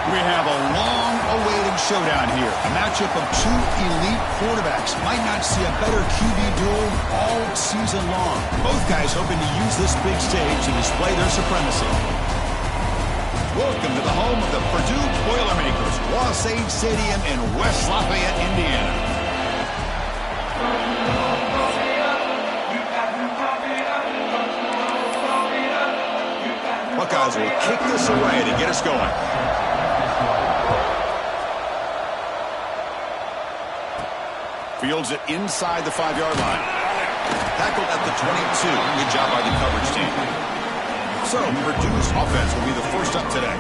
We have a long-awaited showdown here. A matchup of two elite quarterbacks. Might not see a better QB duel all season long. Both guys hoping to use this big stage to display their supremacy. Welcome to the home of the Purdue Boilermakers, Wasatch Stadium in West Lafayette, Indiana. Buckeyes will kick this away to get us going. Fields it inside the 5-yard line. Tackled at the 22. Good job by the coverage team. So, Purdue's offense will be the first up today.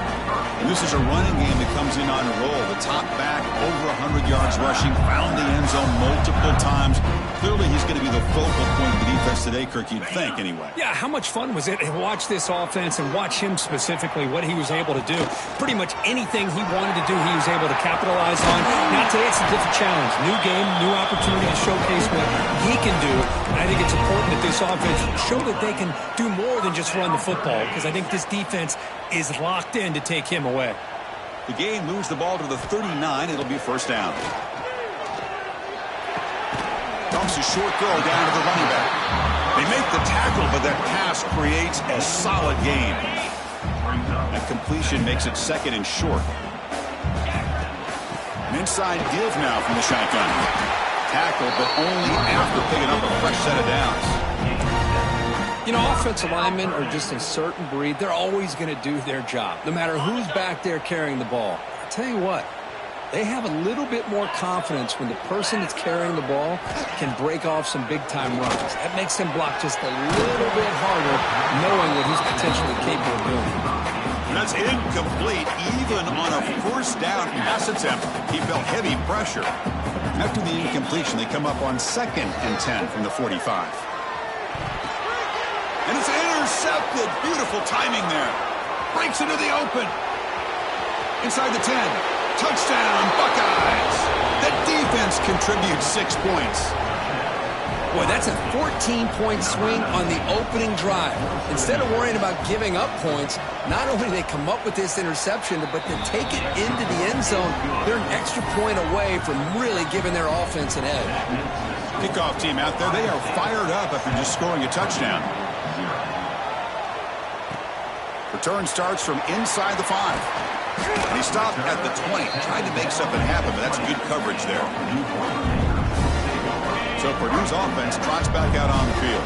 And this is a running game that comes in on a roll. The top back, over 100 yards rushing, found the end zone multiple times. Clearly, he's going to be the focal point of the defense today, Kirk, you'd think, anyway. Yeah, how much fun was it to watch this offense and watch him specifically, what he was able to do. Pretty much anything he wanted to do, he was able to capitalize on. Now, today it's a different challenge. New game, new opportunity to showcase what he can do. And I think it's important that this offense show that they can do more than just run the football, because I think this defense is locked in to take him away. The game moves the ball to the 39. It'll be first down. Dumps a short throw down to the running back. They make the tackle, but that pass creates a solid gain. That completion makes it second and short. An inside give now from the shotgun. Tackle, but only after picking up a fresh set of downs. You know, offensive linemen are just a certain breed. They're always going to do their job, no matter who's back there carrying the ball. I'll tell you what, they have a little bit more confidence when the person that's carrying the ball can break off some big-time runs. That makes him block just a little bit harder, knowing what he's potentially capable of doing. That's incomplete. Even on a first down pass attempt, he felt heavy pressure. After the incompletion, they come up on 2nd and 10 from the 45. And it's intercepted. Beautiful timing there. Breaks into the open. Inside the 10. Touchdown, Buckeyes. The defense contributes 6 points. Boy, that's a 14-point swing on the opening drive. Instead of worrying about giving up points, not only do they come up with this interception, but to take it into the end zone, they're an extra point away from really giving their offense an edge. Kickoff team out there, they are fired up after just scoring a touchdown. Return starts from inside the 5. And he stopped at the 20. Tried to make something happen, but that's good coverage there. So Purdue's offense trots back out on the field.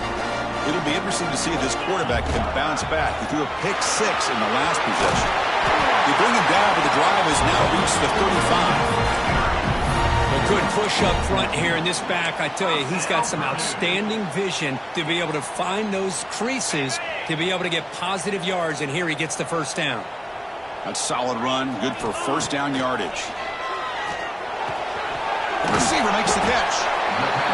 It'll be interesting to see if this quarterback can bounce back. He threw a pick 6 in the last possession. They bring him down, but the drive has now reached the 35. A good push up front here in this back. I tell you, he's got some outstanding vision to be able to find those creases, to be able to get positive yards, and here he gets the first down. A solid run, good for first down yardage. The receiver makes the catch.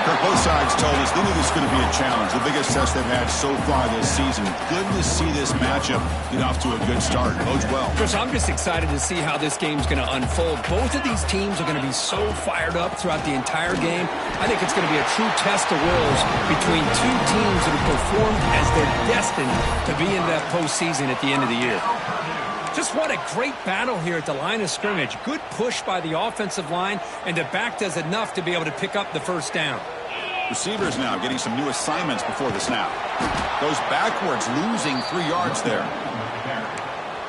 Kirk, both sides told us they knew this was going to be a challenge, the biggest test they've had so far this season. Good to see this matchup get off to a good start. Bodes well. Chris, I'm just excited to see how this game's going to unfold. Both of these teams are going to be so fired up throughout the entire game. I think it's going to be a true test of wills between two teams that have performed as they're destined to be in that postseason at the end of the year. Just what a great battle here at the line of scrimmage. Good push by the offensive line, and the back does enough to be able to pick up the first down. Receivers now getting some new assignments before the snap. Goes backwards, losing 3 yards there.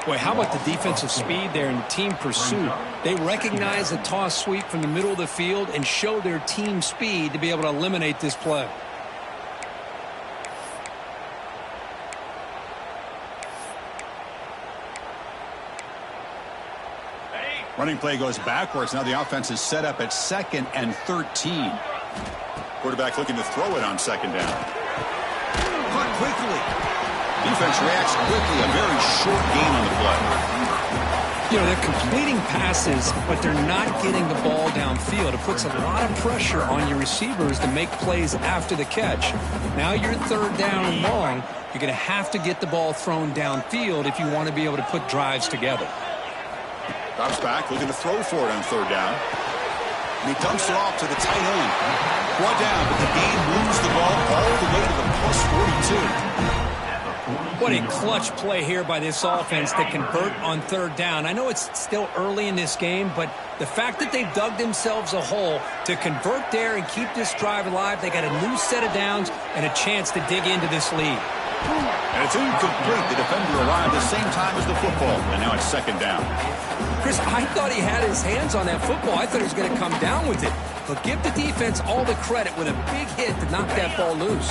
Boy, how about the defensive speed there in team pursuit? They recognize the toss sweep from the middle of the field and show their team speed to be able to eliminate this play. Running play goes backwards. Now the offense is set up at 2nd and 13. Quarterback looking to throw it on 2nd down. Caught quickly. Defense reacts quickly. A very short gain on the play. You know, they're completing passes, but they're not getting the ball downfield. It puts a lot of pressure on your receivers to make plays after the catch. Now you're 3rd down and long. You're going to have to get the ball thrown downfield if you want to be able to put drives together. Drops back, looking to throw for it on 3rd down. And he dumps it off to the tight end. Brought down, but the game moves the ball all the way to the +42. What a clutch play here by this offense to convert on third down. I know it's still early in this game, but the fact that they've dug themselves a hole to convert there and keep this drive alive, they got a new set of downs and a chance to dig into this lead. And it's incomplete. The defender arrived the same time as the football, and now it's second down. Chris, I thought he had his hands on that football. I thought he was going to come down with it. But give the defense all the credit with a big hit to knock that ball loose.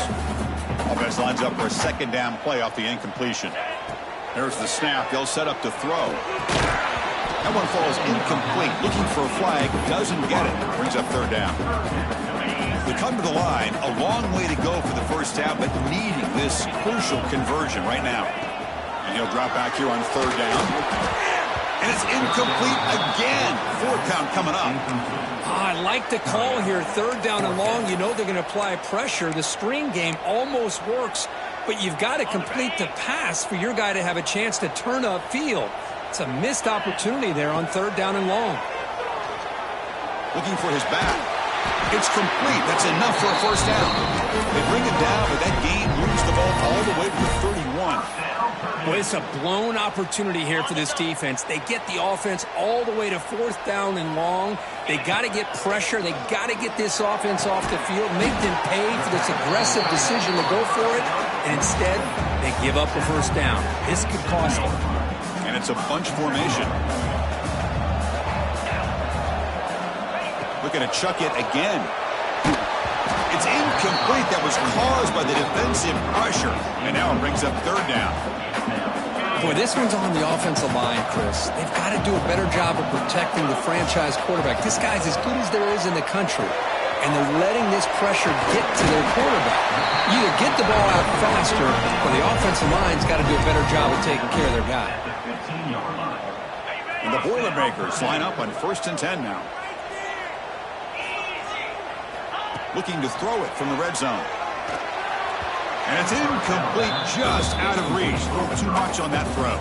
Offense lines up for a second down play off the incompletion. There's the snap. They'll set up to throw. That one falls incomplete. Looking for a flag. Doesn't get it. Brings up third down. They come to the line. A long way to go for the first down, but needing this crucial conversion right now. And he'll drop back here on third down. And it's incomplete again. Fourth down coming up. I like the call here. Third down and long. You know they're going to apply pressure. The screen game almost works, but you've got to complete the pass for your guy to have a chance to turn upfield. It's a missed opportunity there on third down and long. Looking for his back. It's complete. That's enough for a first down. They bring it down, but that gain moves the ball all the way to the 31. Boy, it's a blown opportunity here for this defense. They get the offense all the way to fourth down and long. They got to get pressure. They got to get this offense off the field, make them pay for this aggressive decision to go for it, and instead they give up the first down. This could cost them. And it's a bunch formation. Looking to chuck it again. It's incomplete. That was caused by the defensive pressure. And now it brings up third down. Boy, this one's on the offensive line, Chris. They've got to do a better job of protecting the franchise quarterback. This guy's as good as there is in the country. And they're letting this pressure get to their quarterback. You either get the ball out faster, or the offensive line's got to do a better job of taking care of their guy. And the Boilermakers line up on 1st and 10 now. Looking to throw it from the red zone. And it's incomplete, just out of reach. A little too much on that throw.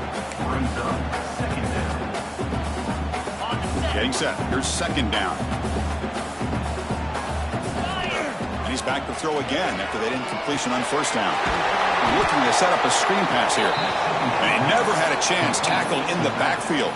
Getting set. Here's second down. And he's back to throw again after that incompletion on first down. Looking to set up a screen pass here. And he never had a chance. Tackled in the backfield.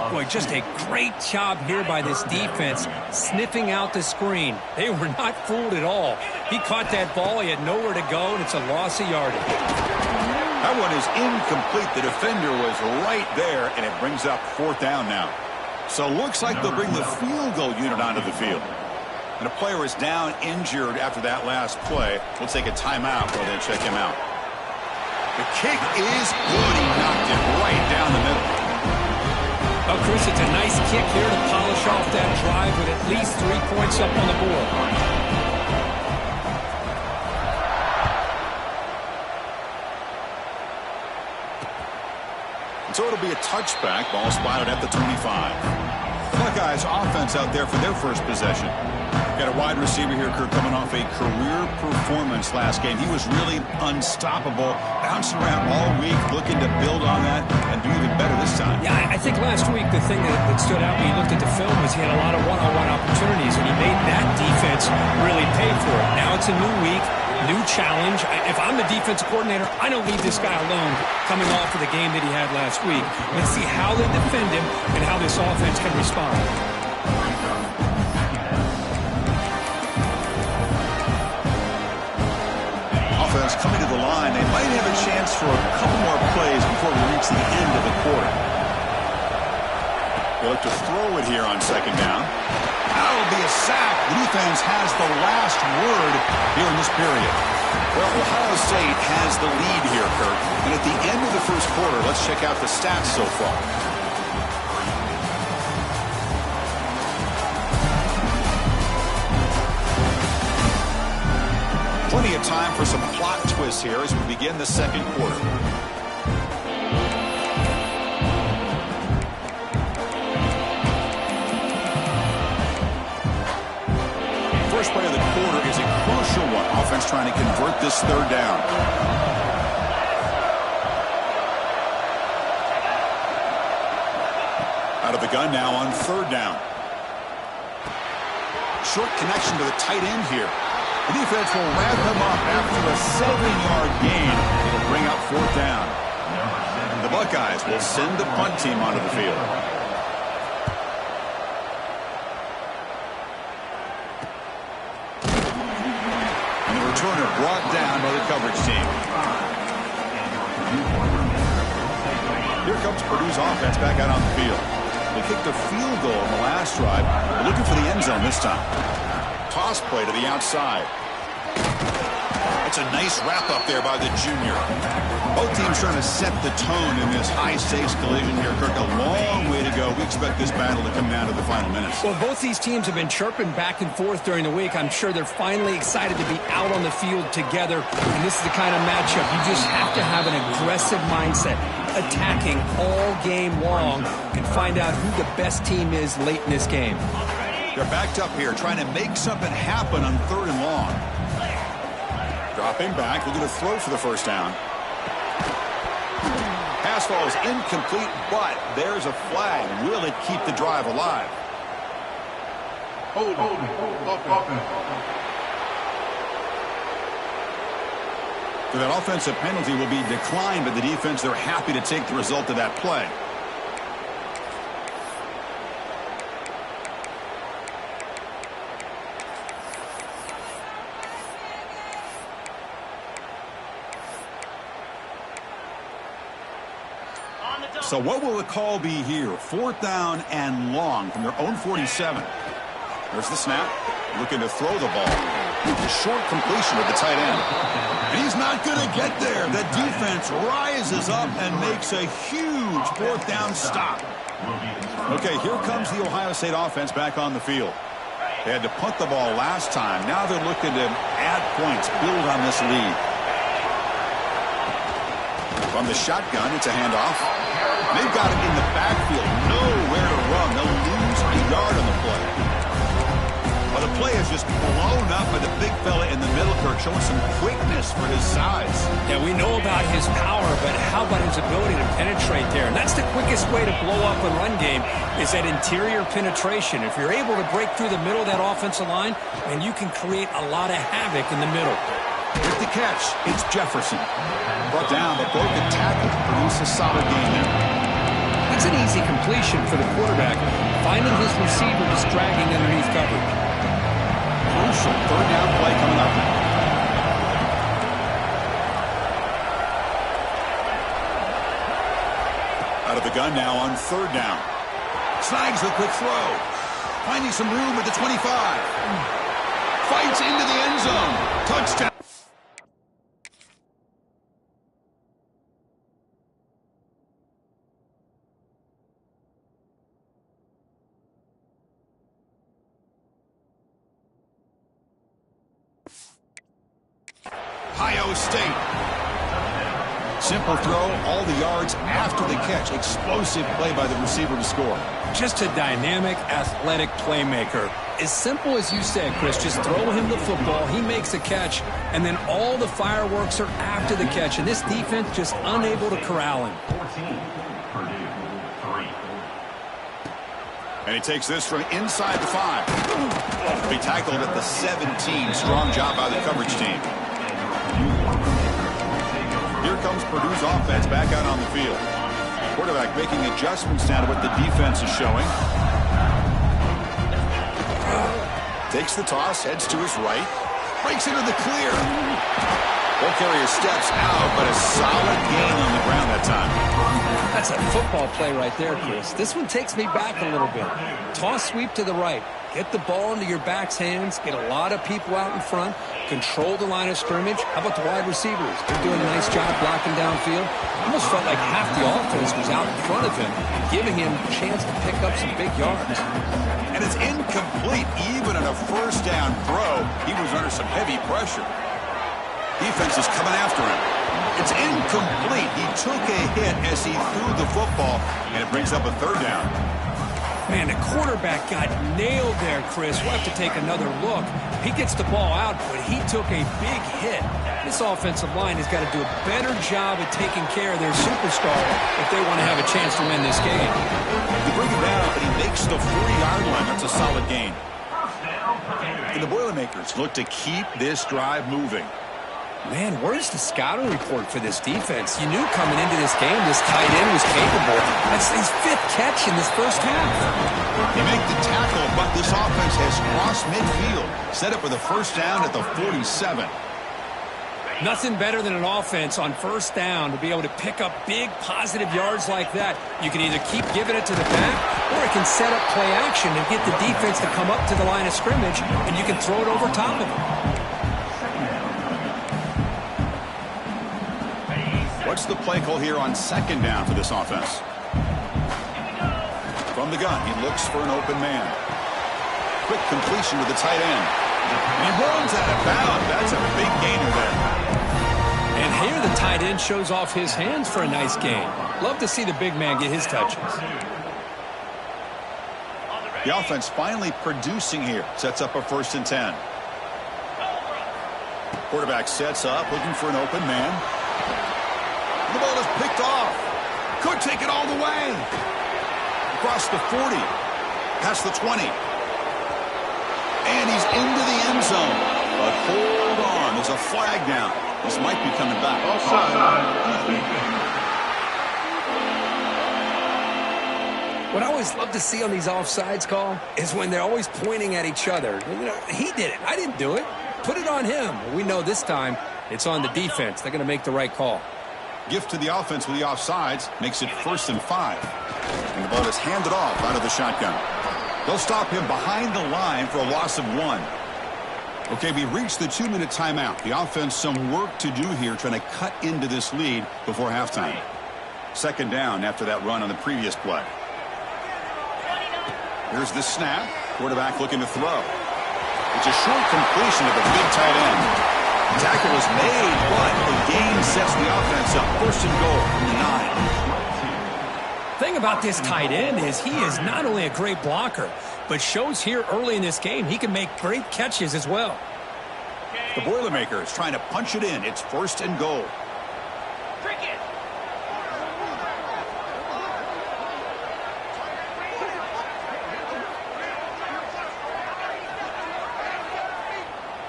Boy, just a great job here by this defense, sniffing out the screen. They were not fooled at all. He caught that ball. He had nowhere to go, and it's a loss of yardage. That one is incomplete. The defender was right there, and it brings up fourth down now. So looks like they'll bring the field goal unit onto the field. And a player is down injured after that last play. We'll take a timeout while they check him out. The kick is good. He knocked it right down the middle. Oh, Chris, it's a nice kick here to polish off that drive with at least 3 points up on the board. And so it'll be a touchback. Ball spotted at the 25. Buckeyes offense out there for their first possession. Got a wide receiver here, Kirk, coming off a career performance last game. He was really unstoppable, bouncing around all week, looking to build on that and do even better this time. Yeah, I think last week the thing that stood out when you looked at the film was he had a lot of one-on-one opportunities, and he made that defense really pay for it. Now it's a new week, new challenge. If I'm the defensive coordinator, I don't leave this guy alone coming off of the game that he had last week. Let's see how they defend him and how this offense can respond. Offense coming to the line. They might have a chance for a couple more plays before we reach the end of the quarter. They look to throw it here on second down. That'll be a sack. The defense has the last word here in this period. Well, Ohio State has the lead here, Kirk. And at the end of the first quarter, let's check out the stats so far. Plenty of time for some plot twists here as we begin the second quarter. First play of the quarter is a crucial one. Offense trying to convert this third down. Out of the gun now on third down. Short connection to the tight end here. The defense will wrap him up after a 7-yard gain. It'll bring up 4th down. The Buckeyes will send the punt team onto the field. And the returner brought down by the coverage team. Here comes Purdue's offense back out on the field. They kicked a field goal in the last drive. They're looking for the end zone this time. Toss play to the outside. It's a nice wrap-up there by the junior. Both teams trying to set the tone in this high-stakes collision here, Kirk. A long way to go. We expect this battle to come down to the final minutes. Well, both these teams have been chirping back and forth during the week. I'm sure they're finally excited to be out on the field together. And this is the kind of matchup you just have to have an aggressive mindset, attacking all game long, and find out who the best team is late in this game. They're backed up here, trying to make something happen on 3rd and long. Dropping back, looking to throw for the first down. Pass ball is incomplete, but there's a flag. Will it keep the drive alive? Hold. So that offensive penalty will be declined by the defense. They're happy to take the result of that play. So what will the call be here? 4th down and long from their own 47. There's the snap. Looking to throw the ball. A short completion with the tight end. And he's not going to get there. The defense rises up and makes a huge 4th down stop. Okay, here comes the Ohio State offense back on the field. They had to punt the ball last time. Now they're looking to add points, build on this lead. From the shotgun, it's a handoff. They've got it in the backfield. Nowhere to run. They'll lose a yard on the play. But the play is just blown up by the big fella in the middle, Kirk, showing some quickness for his size. Yeah, we know about his power, but how about his ability to penetrate there? And that's the quickest way to blow up a run game, is that interior penetration. If you're able to break through the middle of that offensive line, and you can create a lot of havoc in the middle. With the catch, it's Jefferson. Brought down, but broken tackle to produce a solid game there. That's an easy completion for the quarterback, finding his receiver just dragging underneath coverage. Crucial 3rd down play coming up. Out of the gun now on 3rd down. Snags the quick throw. Finding some room at the 25. Fights into the end zone. Touchdown. Ohio State. Simple throw, all the yards after the catch. Explosive play by the receiver to score. Just a dynamic, athletic playmaker. As simple as you said, Chris, just throw him the football, he makes a catch, and then all the fireworks are after the catch, and this defense just unable to corral him. 14, Purdue, 3. And he takes this from inside the 5. Be tackled at the 17. Strong job by the coverage team. Here comes Purdue's offense back out on the field. Quarterback making adjustments now to what the defense is showing. Takes the toss, heads to his right. Breaks into the clear. Ball carrier steps out, but a solid gain on the ground that time. That's a football play right there, Chris. This one takes me back a little bit. Toss sweep to the right. Get the ball into your back's hands. Get a lot of people out in front. Control the line of scrimmage. How about the wide receivers? They're doing a nice job blocking downfield. Almost felt like half the offense was out in front of him, giving him a chance to pick up some big yards. And it's incomplete. Even on a 1st down throw, he was under some heavy pressure. Defense is coming after him. It's incomplete. He took a hit as he threw the football, and it brings up a 3rd down. Man, the quarterback got nailed there, Chris. We'll have to take another look. He gets the ball out, but he took a big hit. This offensive line has got to do a better job at taking care of their superstar if they want to have a chance to win this game. To bring him down, but he makes the 40-yard line. That's a solid gain. And the Boilermakers look to keep this drive moving. Man, where's the scouting report for this defense? You knew coming into this game this tight end was capable. That's his 5th catch in this first half. They make the tackle, but this offense has crossed midfield. Set up for the first down at the 47. Nothing better than an offense on first down to be able to pick up big positive yards like that. You can either keep giving it to the back, or it can set up play action and get the defense to come up to the line of scrimmage, and you can throw it over top of them. What's the play call here on second down for this offense? From the gun, he looks for an open man. Quick completion to the tight end. And he runs out of bounds. That's a big gainer there. And here the tight end shows off his hands for a nice gain. Love to see the big man get his touches. The offense finally producing here. Sets up a 1st and 10. Quarterback sets up, looking for an open man. The ball is picked off. Could take it all the way. Across the 40. Past the 20. And he's into the end zone. But hold on. There's a flag down. This might be coming back. What I always love to see on these offsides call is when they're always pointing at each other. You know, he did it. I didn't do it. Put it on him. We know this time it's on the defense. They're going to make the right call. Gift to the offense with the offsides makes it 1st and 5. And the ball is handed off out of the shotgun. They'll stop him behind the line for a loss of 1. Okay, we reached the 2-minute timeout. The offense some work to do here trying to cut into this lead before halftime. Second down after that run on the previous play. Here's the snap. Quarterback looking to throw. It's a short completion to the big tight end. The tackle is made, but the gain sets the offense up. 1st and goal from the 9. Thing about this tight end is he is not only a great blocker, but shows here early in this game he can make great catches as well. The Boilermakers trying to punch it in. It's 1st and goal.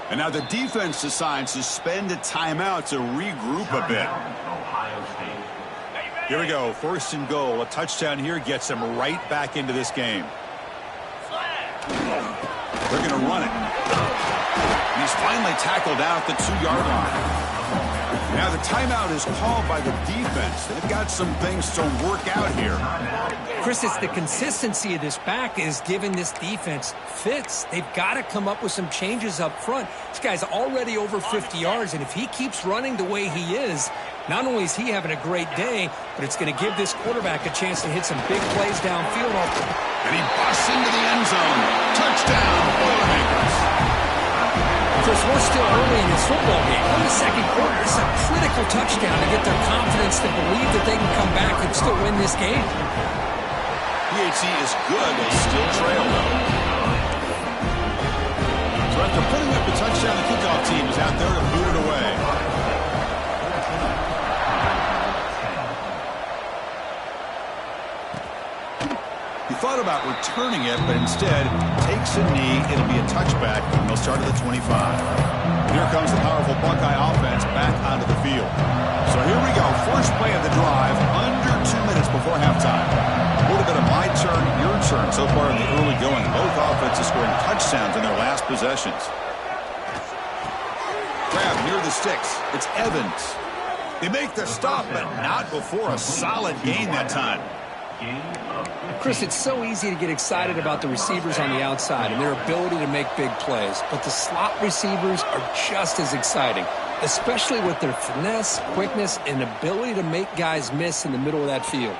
And now the defense decides to spend a timeout to regroup a bit. Here we go. 1st and goal. A touchdown here gets them right back into this game. They're going to run it. And he's finally tackled out at the 2-yard line. Now the timeout is called by the defense. They've got some things to work out here. Chris, it's the consistency of this back is giving this defense fits. They've got to come up with some changes up front. This guy's already over 50 yards, and if he keeps running the way he is, not only is he having a great day, but it's going to give this quarterback a chance to hit some big plays downfield. And he busts into the end zone. Touchdown, Boilermakers. Chris, we're still early in this football game. In the second quarter, it's a critical touchdown to get their confidence to believe that they can come back and still win this game. PHC is good. They still trail, though. So after putting up the touchdown, the kickoff team is out there to boot it away. He thought about returning it, but instead takes a knee. It'll be a touchback, and they'll start at the 25. Here comes the powerful Buckeye offense back onto the field. So here we go. First play of the drive, under 2 minutes before halftime. A little bit of my turn, your turn so far in the early going. Both offenses scoring touchdowns in their last possessions. Grab near the sticks. It's Evans. They make the stop, but not before a solid gain that time. Chris, it's so easy to get excited about the receivers on the outside and their ability to make big plays, but the slot receivers are just as exciting, especially with their finesse, quickness, and ability to make guys miss in the middle of that field.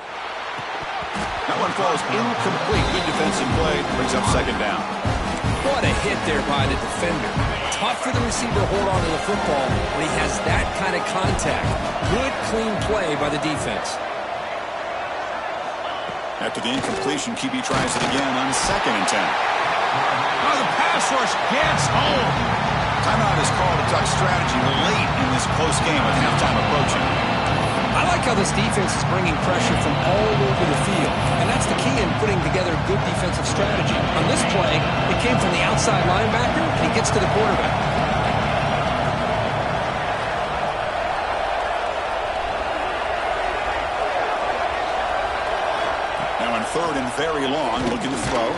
That one falls incomplete. Good defensive play. Brings up second down. What a hit there by the defender. Tough for the receiver to hold on to the football when he has that kind of contact. Good, clean play by the defense. After the incompletion, QB tries it again on 2nd and 10. Oh, the pass rush gets home. Timeout is called to talk strategy late in this close game with halftime approaching. I like how this defense is bringing pressure from all over the field, and that's the key in putting together good defensive strategy. On this play, it came from the outside linebacker, and he gets to the quarterback. Now on 3rd and very long, looking to throw.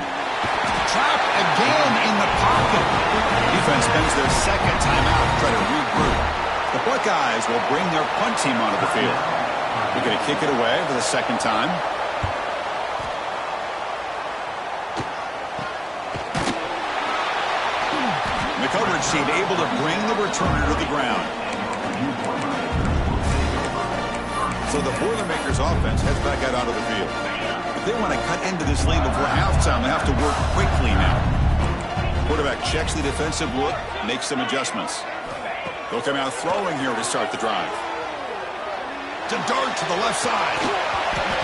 Trapped again in the pocket. Defense spends their second timeout to try to regroup. The Buckeyes will bring their punt team onto the field. They're going to kick it away for the second time. The coverage team able to bring the returner to the ground. So the Boilermakers offense heads back out onto the field. If they want to cut into this lead before halftime, they have to work quickly now. Quarterback checks the defensive look, makes some adjustments. They'll come out throwing here to start the drive. To dart to the left side.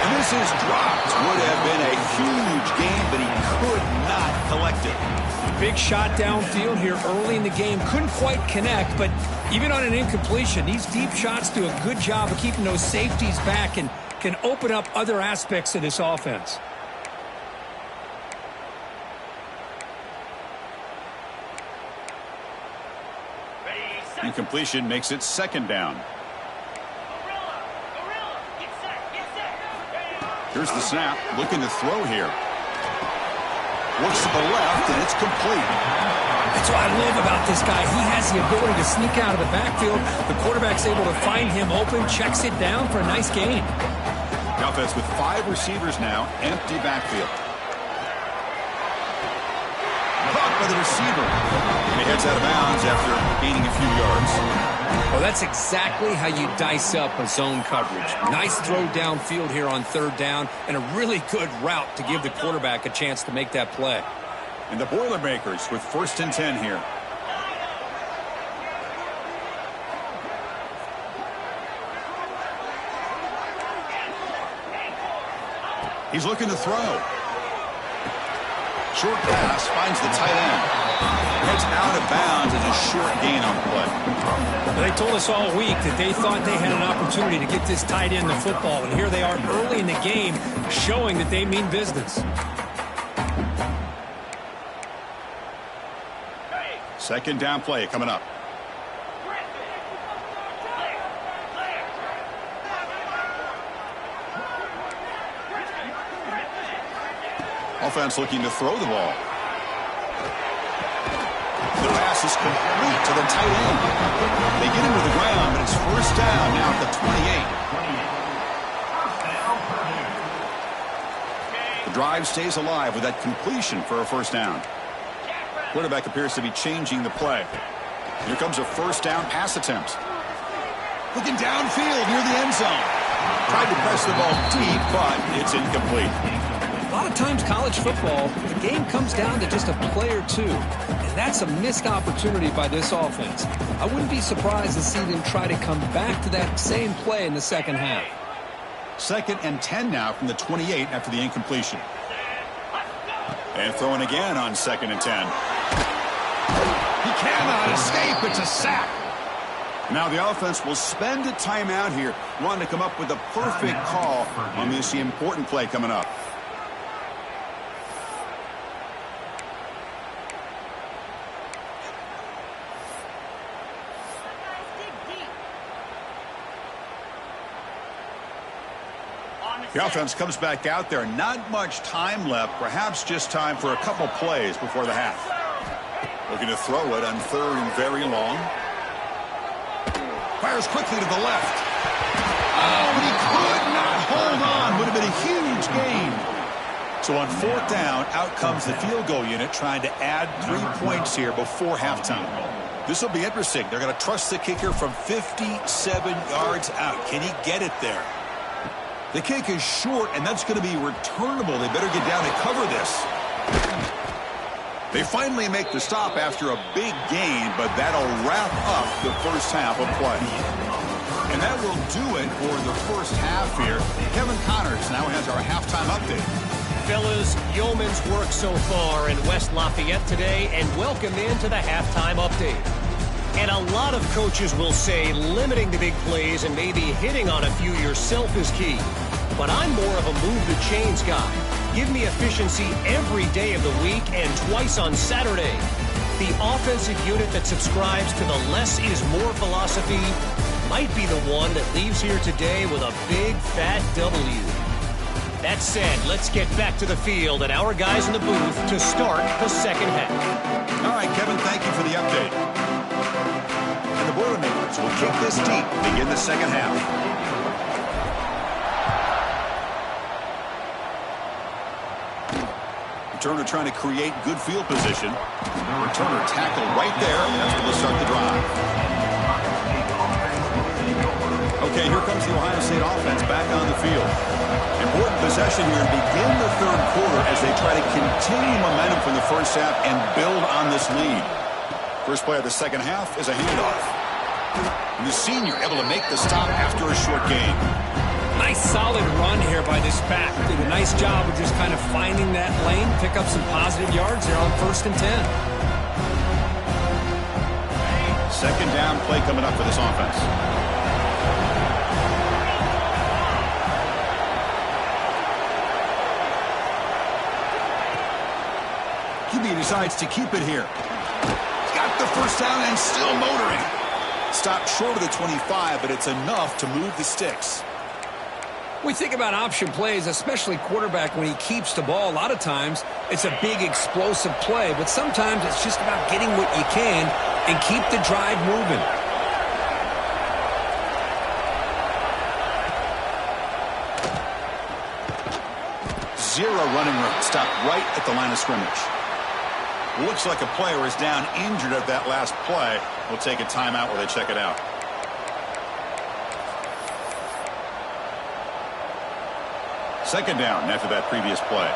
And this is dropped. Would have been a huge gain, but he could not collect it. Big shot downfield here early in the game. Couldn't quite connect, but even on an incompletion, these deep shots do a good job of keeping those safeties back and can open up other aspects of this offense. Incompletion makes it second down. Here's the snap, looking to throw here. Looks to the left, and it's complete. That's what I love about this guy. He has the ability to sneak out of the backfield. The quarterback's able to find him open, checks it down for a nice gain. The offense with 5 receivers now, empty backfield. Caught by the receiver. And he heads out of bounds after gaining a few yards. Well, that's exactly how you dice up a zone coverage. Nice throw downfield here on 3rd down, and a really good route to give the quarterback a chance to make that play. And the Boilermakers with 1st and 10 here. He's looking to throw. Short pass, finds the tight end. Heads out of bounds as a short gain on the play. They told us all week that they thought they had an opportunity to get this tight end the football, and here they are early in the game showing that they mean business. Second down play coming up. Offense looking to throw the ball. The pass is complete to the tight end. They get him to the ground, but it's 1st down now at the 28. The drive stays alive with that completion for a 1st down. Quarterback appears to be changing the play. Here comes a 1st down pass attempt. Looking downfield near the end zone. Tried to press the ball deep, but it's incomplete. A lot of times college football, the game comes down to just a play or two. And that's a missed opportunity by this offense. I wouldn't be surprised to see them try to come back to that same play in the second half. 2nd and 10 now from the 28 after the incompletion. And throwing again on 2nd and 10. He cannot escape. It's a sack. Now the offense will spend a timeout here, wanting to come up with a perfect call on this important play coming up. The offense comes back out there. Not much time left. Perhaps just time for a couple plays before the half. Looking to throw it on 3rd and very long. Fires quickly to the left. Oh, but he could not hold on. Would have been a huge gain. So on 4th down, out comes the field goal unit trying to add 3 points here before halftime. This will be interesting. They're going to trust the kicker from 57 yards out. Can he get it there? The kick is short, and that's going to be returnable. They better get down and cover this. They finally make the stop after a big gain, but that'll wrap up the 1st half of play. And that will do it for the 1st half here. Kevin Connors now has our halftime update. Fellas, yeoman's work so far in West Lafayette today, and welcome into the halftime update. And a lot of coaches will say limiting the big plays and maybe hitting on a few yourself is key. But I'm more of a move the chains guy. Give me efficiency every day of the week and twice on Saturday. The offensive unit that subscribes to the less is more philosophy might be the one that leaves here today with a big fat W. That said, let's get back to the field and our guys in the booth to start the second half. All right, Kevin, thank you for the update. And the Boilermakers will kick this deep to begin the second half. Returner trying to create good field position. Returner tackle right there. That's where they'll start the drive. Okay, here comes the Ohio State offense back on the field. Important possession here to begin the third quarter as they try to continue momentum from the first half and build on this lead. First play of the second half is a handoff. And the senior able to make the stop after a short gain. Nice solid run here by this back. Did a nice job of just kind of finding that lane, pick up some positive yards there on 1st and 10. Second down play coming up for this offense. QB decides to keep it here. Got the first down and still motoring. Stopped short of the 25, but it's enough to move the sticks. We think about option plays, especially quarterback when he keeps the ball. A lot of times it's a big explosive play, but sometimes it's just about getting what you can and keep the drive moving. Zero running room. Stopped right at the line of scrimmage. Looks like a player is down injured at that last play. We'll take a timeout where they check it out. Second down after that previous play.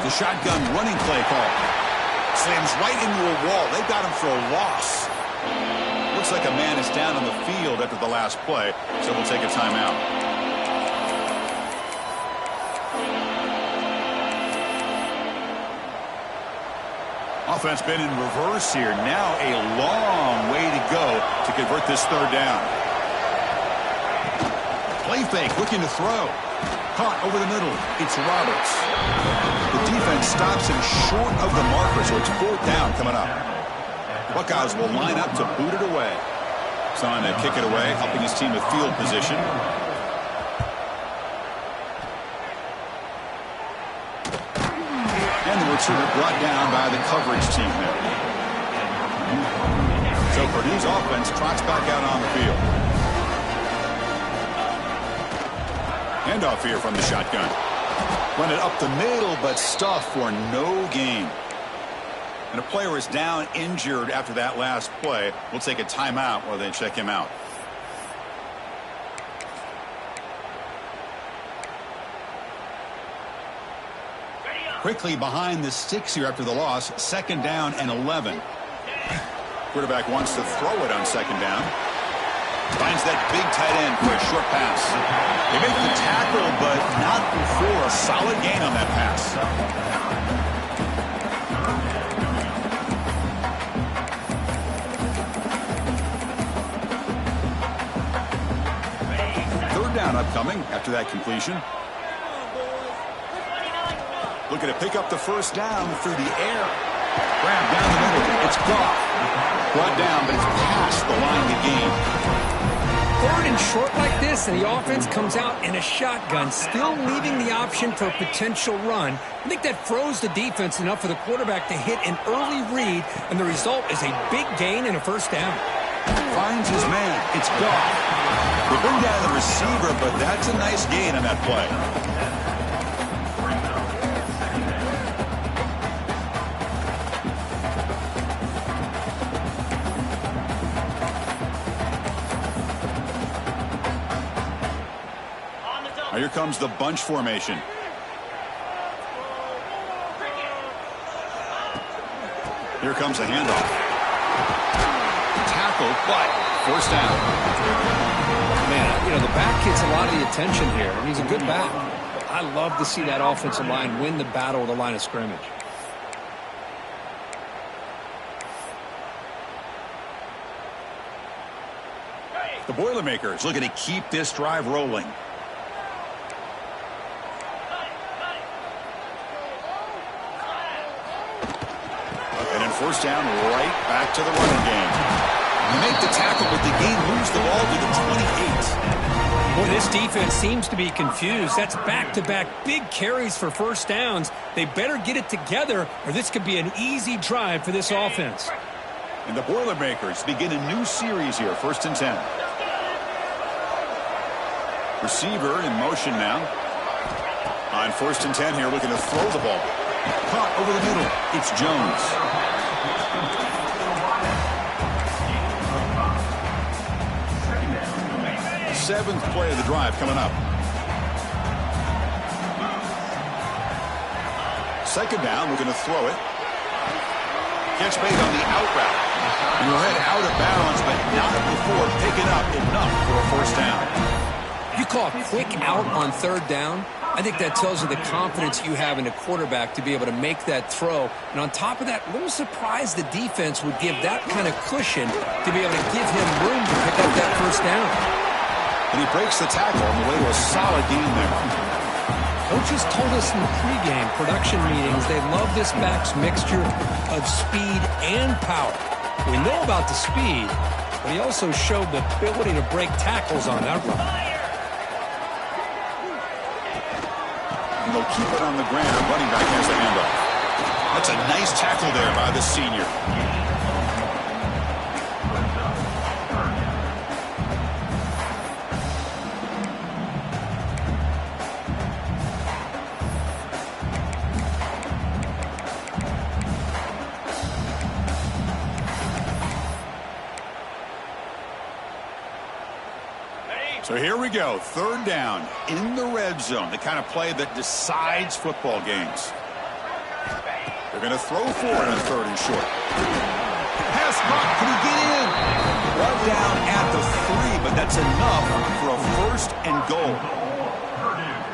The shotgun running play call. Slams right into a wall. They've got him for a loss. Looks like a man is down on the field after the last play, so we'll take a timeout. Offense been in reverse here. Now a long way to go to convert this third down. Play fake, looking to throw. Caught over the middle. It's Roberts. The defense stops him short of the marker, so it's fourth down coming up. Buckeyes will line up to boot it away. He's on to kick it away, helping his team with field position. And the return brought down by the coverage team there. So Purdue's offense trots back out on the field. Handoff here from the shotgun. Run it up the middle, but stuffed for no gain. And a player is down injured after that last play. We'll take a timeout while they check him out. Quickly behind the sticks here after the loss. Second down and 11. Quarterback wants to throw it on second down. Finds that big tight end for a short pass. They make the tackle, but not before a solid gain on that pass. Third down upcoming after that completion. Looking to pick up the first down through the air. Grab down the middle. It's Goff. Brought down, but it's past the line to gain. Third and short like this, and the offense comes out in a shotgun, still leaving the option for a potential run. I think that froze the defense enough for the quarterback to hit an early read, and the result is a big gain and a first down. Finds his man. It's Goff. They bring down the receiver, but that's a nice gain on that play. Now here comes the bunch formation. Here comes a handoff. Tackle, but first down. Man, you know, the back gets a lot of the attention here, and he's a good back. I love to see that offensive line win the battle of the line of scrimmage. The Boilermakers looking to keep this drive rolling. And in first down, right back to the running game. Make the tackle, but the gain moves the ball to the 28. Boy, this defense seems to be confused. That's back-to-back big carries for first downs. They better get it together, or this could be an easy drive for this offense. And the Boilermakers begin a new series here, 1st and 10. Receiver in motion now. On 1st and 10 here, looking to throw the ball. Caught over the middle. It's Jones. Seventh play of the drive coming up. Second down, looking to throw it. Catch made on the out route. And we'll head out of bounds, but not before picking up enough for a first down. You call a quick out on 3rd down. I think that tells you the confidence you have in a quarterback to be able to make that throw. And on top of that, a little surprised the defense would give that kind of cushion to be able to give him room to pick up that first down. And he breaks the tackle on the way to a solid game there. Coaches told us in the pregame production meetings they love this back's mixture of speed and power. We know about the speed, but he also showed the ability to break tackles on that run. And they'll keep it on the ground. Running back has the handoff. That's a nice tackle there by the senior. So here we go, 3rd down in the red zone, the kind of play that decides football games. They're going to throw for it on 3rd and short. Pass caught, can he get in? One down at the 3, but that's enough for a 1st and goal.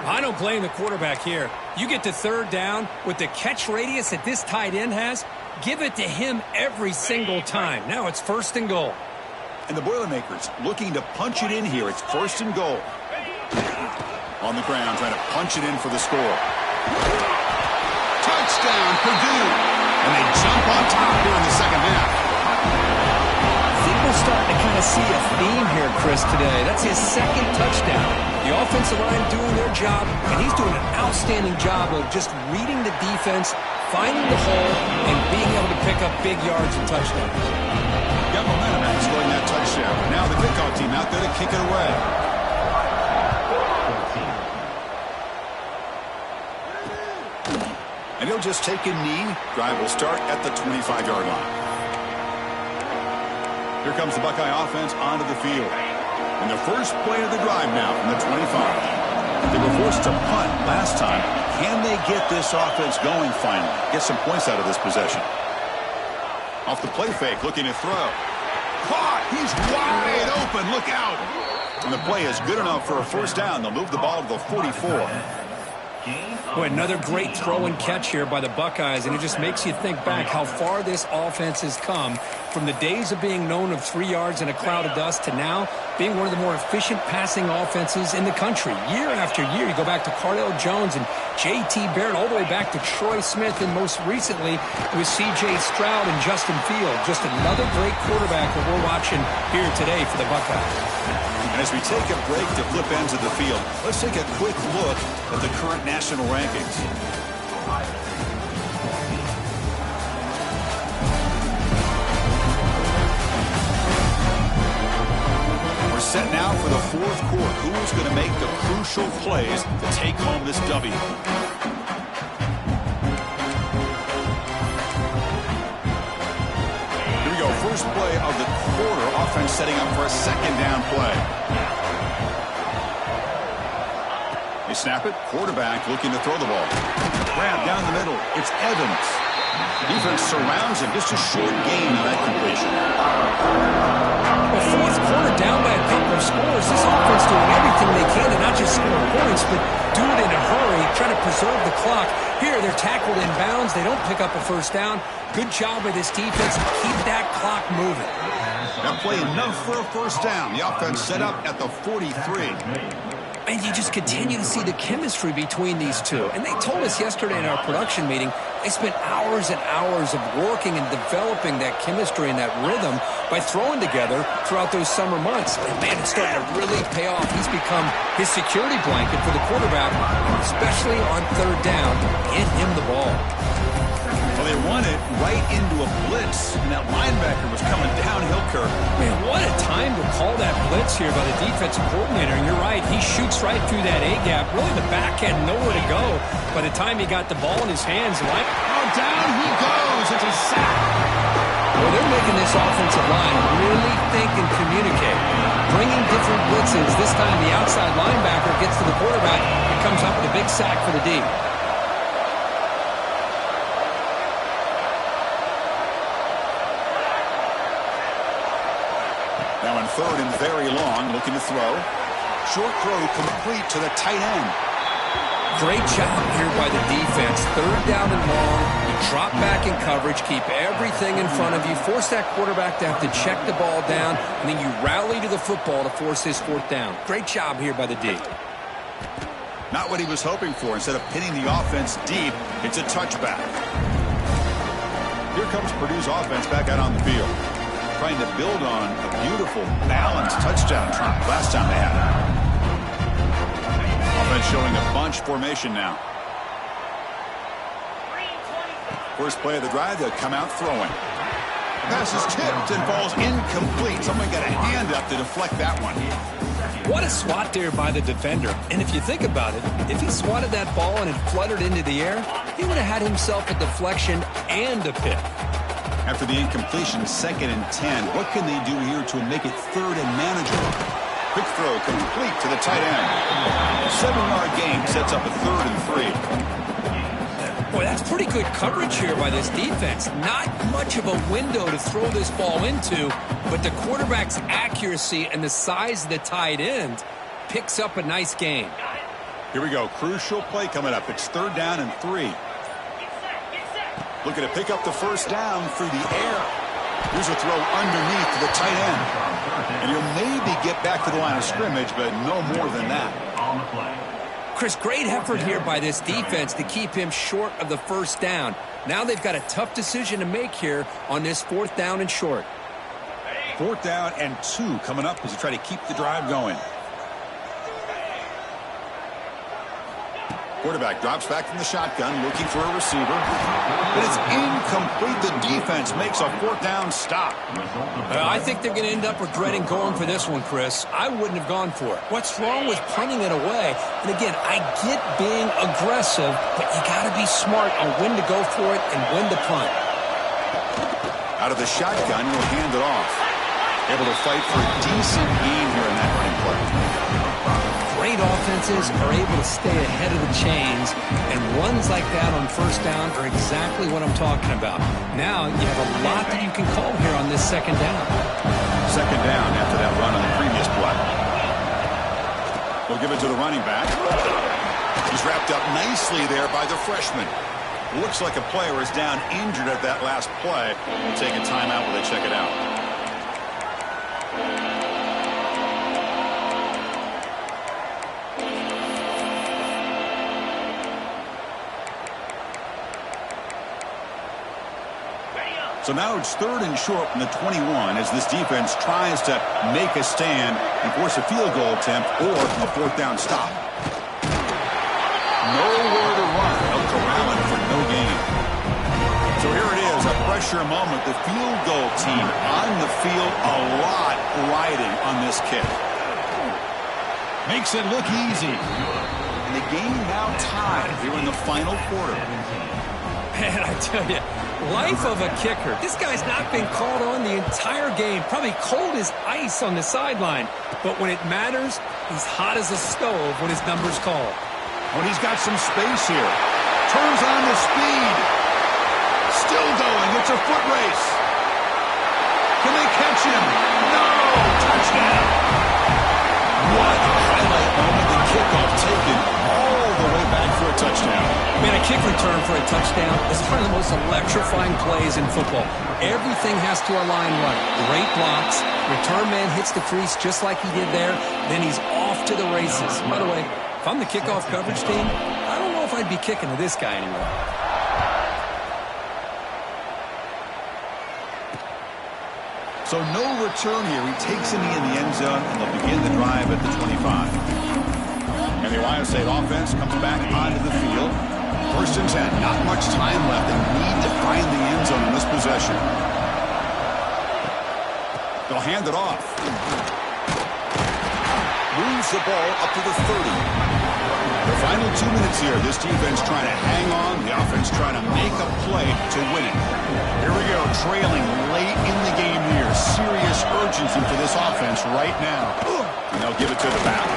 I don't blame the quarterback here. You get to 3rd down with the catch radius that this tight end has, give it to him every single time. Now it's 1st and goal. And the Boilermakers looking to punch it in here. It's 1st and goal. On the ground, trying to punch it in for the score. Touchdown, Purdue. And they jump on top here in the second half. I think we're starting to kind of see a theme here, Chris, today. That's his 2nd touchdown. The offensive line doing their job, and he's doing an outstanding job of just reading the defense, finding the hole, and being able to pick up big yards and touchdowns. Got momentum after scoring that touchdown. Now the kickoff team out there to kick it away. And he'll just take a knee. Drive will start at the 25-yard line. Here comes the Buckeye offense onto the field. And the first play of the drive now from the 25. They were forced to punt last time. Can they get this offense going finally? Get some points out of this possession. Off the play fake, looking to throw. Caught! He's wide open. Look out! And the play is good enough for a first down. They'll move the ball to the 44. Boy, another great throw and catch here by the Buckeyes, and it just makes you think back how far this offense has come from the days of being known of 3 yards in a cloud of dust to now being one of the more efficient passing offenses in the country. Year after year, you go back to Cardell Jones and J.T. Barrett, all the way back to Troy Smith, and most recently with C.J. Stroud and Justin Field. Just another great quarterback that we're watching here today for the Buckeyes. And as we take a break to flip ends of the field, let's take a quick look at the current national rankings. We're set now for the 4th quarter. Who's going to make the crucial plays to take home this W? Here we go. First play of the quarter. Offense setting up for a 2nd down play. They snap it. Quarterback looking to throw the ball. Grab down the middle. It's Evans. Defense surrounds him. Just a short gain on that completion. Well, 4th quarter down by a couple of scores. This offense doing everything they can to not just score points, but do it in a hurry, try to preserve the clock. Here, they're tackled in bounds. They don't pick up a first down. Good job by this defense to keep that clock moving. That play enough for a first down. The offense set up at the 43. And you just continue to see the chemistry between these two. And they told us yesterday in our production meeting, they spent hours and hours of working and developing that chemistry and that rhythm by throwing together throughout those summer months. And man, it's starting to really pay off. He's become his security blanket for the quarterback, especially on third down. Get him the ball. Well, they won it right into a blitz, and that linebacker was coming downhill, Kirk. Man, what a time to call that blitz here by the defensive coordinator. And you're right, he shoots right through that A-gap. Really, the back had nowhere to go. By the time he got the ball in his hands, down he goes. It's a sack. Well, they're making this offensive line really think and communicate. Bringing different blitzes. This time the outside linebacker gets to the quarterback and comes up with a big sack for the D. Now in third and very long, looking to throw. Short throw complete to the tight end. Great job here by the defense. Third down and long. You drop back in coverage, keep everything in front of you, force that quarterback to have to check the ball down, and then you rally to the football to force his fourth down. Great job here by the D. Not what he was hoping for. Instead of pinning the offense deep, it's a touchback. Here comes Purdue's offense back out on the field, trying to build on a beautiful, balanced touchdown drive last time they had it. Offense showing a bunch formation now. First play of the drive, they'll come out throwing. Pass is tipped and falls incomplete. Someone got a hand up to deflect that one. What a swat there by the defender. And if you think about it, if he swatted that ball and it fluttered into the air, he would have had himself a deflection and a pick. After the incompletion, 2nd and 10. What can they do here to make it third and manageable? Quick throw complete to the tight end. 7-yard gain sets up a 3rd and 3. Boy, that's pretty good coverage here by this defense. Not much of a window to throw this ball into, but the quarterback's accuracy and the size of the tight end picks up a nice gain. Here we go. Crucial play coming up. It's 3rd down and 3. Looking to pick up the first down through the air. Here's a throw underneath to the tight end. And he'll maybe get back to the line of scrimmage, but no more than that. Chris, great effort here by this defense to keep him short of the first down. Now they've got a tough decision to make here on this 4th down and short. 4th down and 2 coming up as they try to keep the drive going. Quarterback drops back from the shotgun, looking for a receiver. But it's incomplete. The defense makes a 4th down stop. I think they're going to end up regretting going for this one, Chris. I wouldn't have gone for it. What's wrong with punting it away? And again, I get being aggressive, but you got to be smart on when to go for it and when to punt. Out of the shotgun, he'll hand it off. Able to fight for a decent gain here in that running play. Great offenses are able to stay ahead of the chains, and runs like that on first down are exactly what I'm talking about. Now you have a lot that you can call here on this 2nd down. 2nd down after that run on the previous play. We'll give it to the running back. He's wrapped up nicely there by the freshman. Looks like a player is down injured at that last play. We'll take a timeout while they check it out. So now it's 3rd and short from the 21 as this defense tries to make a stand and force a field goal attempt or a 4th down stop. Nowhere to run. They'll corral it for no gain. So here it is, a pressure moment. The field goal team on the field, a lot riding on this kick. Makes it look easy. And the game now tied here in the final quarter. Man, I tell you, life of a kicker. This guy's not been called on the entire game. Probably cold as ice on the sideline. But when it matters, he's hot as a stove when his number's called. When he's got some space here. Turns on the speed. Still going. It's a foot race. Can they catch him? No! Touchdown! What a highlight moment. The kickoff touchdown. Man, a kick return for a touchdown is one of the most electrifying plays in football. Everything has to align right. Great blocks. Return man hits the crease just like he did there. Then he's off to the races. By the way, if I'm the kickoff coverage team, I don't know if I'd be kicking to this guy anymore. So no return here. He takes him in the end zone, and they'll begin the drive at the 25. And the Ohio State offense comes back onto the field. First and 10. Not much time left. They need to find the end zone in this possession. They'll hand it off. Moves the ball up to the 30. The final 2 minutes here. This defense trying to hang on. The offense trying to make a play to win it. Here we go. Trailing late in the game here. Serious urgency for this offense right now. And they'll give it to the back.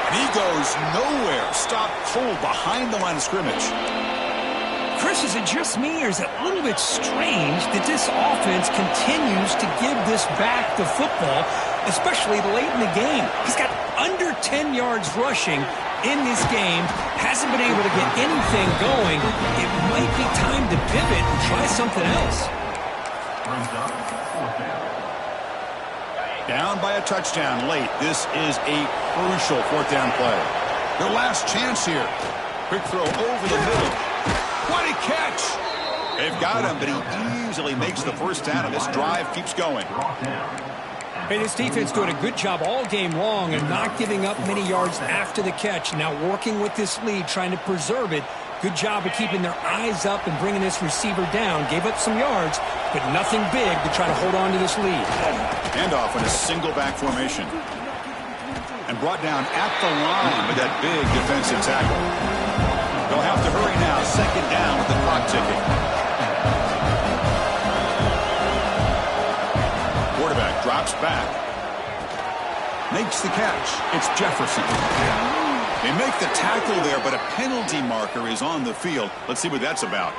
And he goes nowhere. Stopped cold behind the line of scrimmage. Chris, is it just me, or is it a little bit strange that this offense continues to give this back the football, especially late in the game? He's got under 10 yards rushing in this game, hasn't been able to get anything going. It might be time to pivot and try something else. Down by a touchdown late. This is a crucial fourth down play. Their last chance here. Quick throw over the middle. What a catch! They've got him, but he easily makes the first down, and this drive keeps going. Hey, this defense doing a good job all game long and not giving up many yards after the catch. Now working with this lead, trying to preserve it. Good job of keeping their eyes up and bringing this receiver down. Gave up some yards, but nothing big to try to hold on to this lead. Handoff in a single back formation. And brought down at the line with that big defensive tackle. They'll have to hurry now. Second down with the clock ticking. Quarterback drops back. Makes the catch. It's Jefferson. They make the tackle there, but a penalty marker is on the field. Let's see what that's about.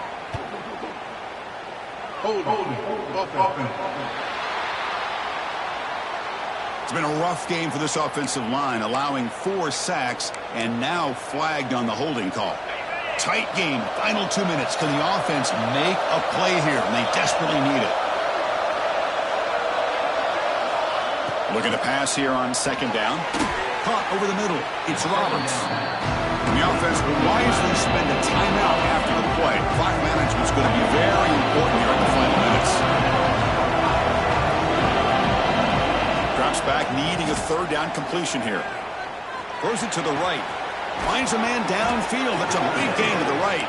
It's been a rough game for this offensive line, allowing 4 sacks and now flagged on the holding call. Tight game, final 2 minutes. Can the offense make a play here? And they desperately need it. Looking to pass here on second down. Caught over the middle. It's Roberts. And the offense will wisely spend a timeout after the play. Clock management's going to be very important here in the final minutes. Drops back, needing a third down completion here. Throws it to the right. Finds a man downfield. That's a big gain to the right.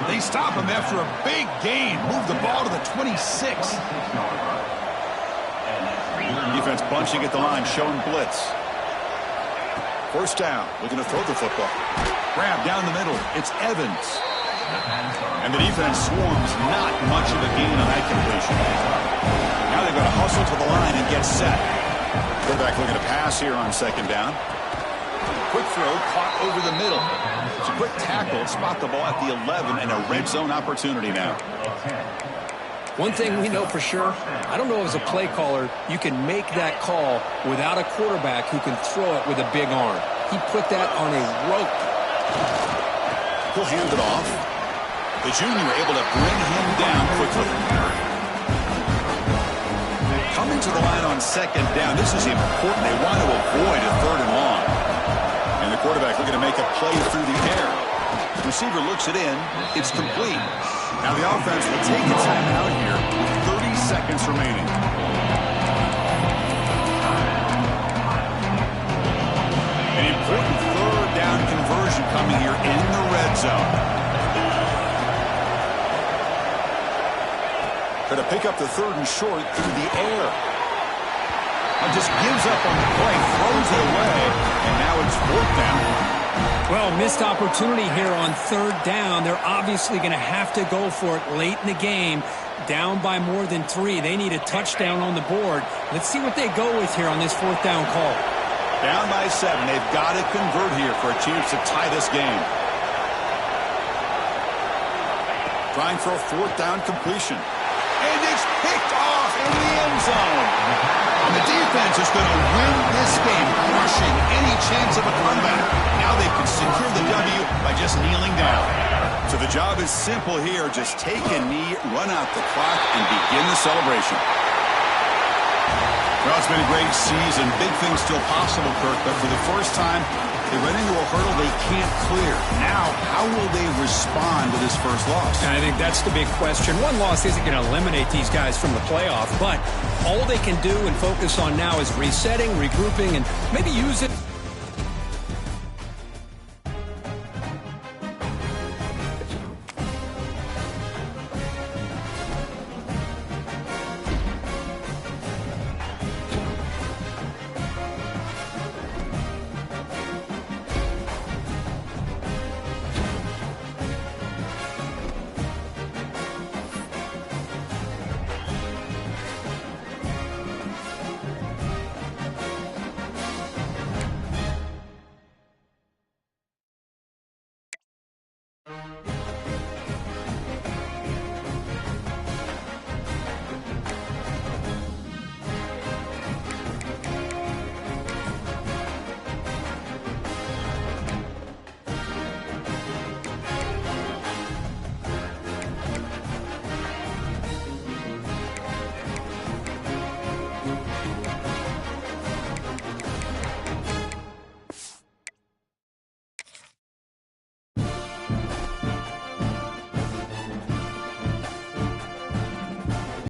They stop him after a big gain. Move the ball to the 26. Defense bunching at the line, showing blitz. First down, looking to throw the football. Grab down the middle. It's Evans. And the defense swarms. Not much of a gain on that completion. Now they've got to hustle to the line and get set. Quarterback looking to pass here on second down. Quick throw, caught over the middle. It's a quick tackle, spot the ball at the 11, and a red zone opportunity now. One thing we know for sure, I don't know as a play caller, you can make that call without a quarterback who can throw it with a big arm. He put that on a rope. He'll hand it off. The junior able to bring him down quickly. Coming to the line on second down. This is important. They want to avoid a third and long. And the quarterback looking to make a play through the air. The receiver looks it in. It's complete. Now the offense will take a timeout here with 30 seconds remaining. An important third down conversion coming here in the red zone. Going to pick up the third and short through the air. Just gives up on the play, throws it away, and now it's fourth down. Well, missed opportunity here on third down. They're obviously going to have to go for it late in the game. Down by more than 3. They need a touchdown on the board. Let's see what they go with here on this fourth down call. Down by 7. They've got to convert here for a chance to tie this game. Trying for a fourth down completion. And it's picked off in the end zone. And the defense is going to win this game crushing any chance of a comeback. Now they can secure the W by just kneeling down. So the job is simple here. Just take a knee, run out the clock, and begin the celebration. Well, it's been a great season. Big things still possible, Kirk, but for the first time, they run into a hurdle they can't clear. Now, how will they respond to this first loss? And I think that's the big question. One loss isn't going to eliminate these guys from the playoff, but all they can do and focus on now is resetting, regrouping, and maybe use it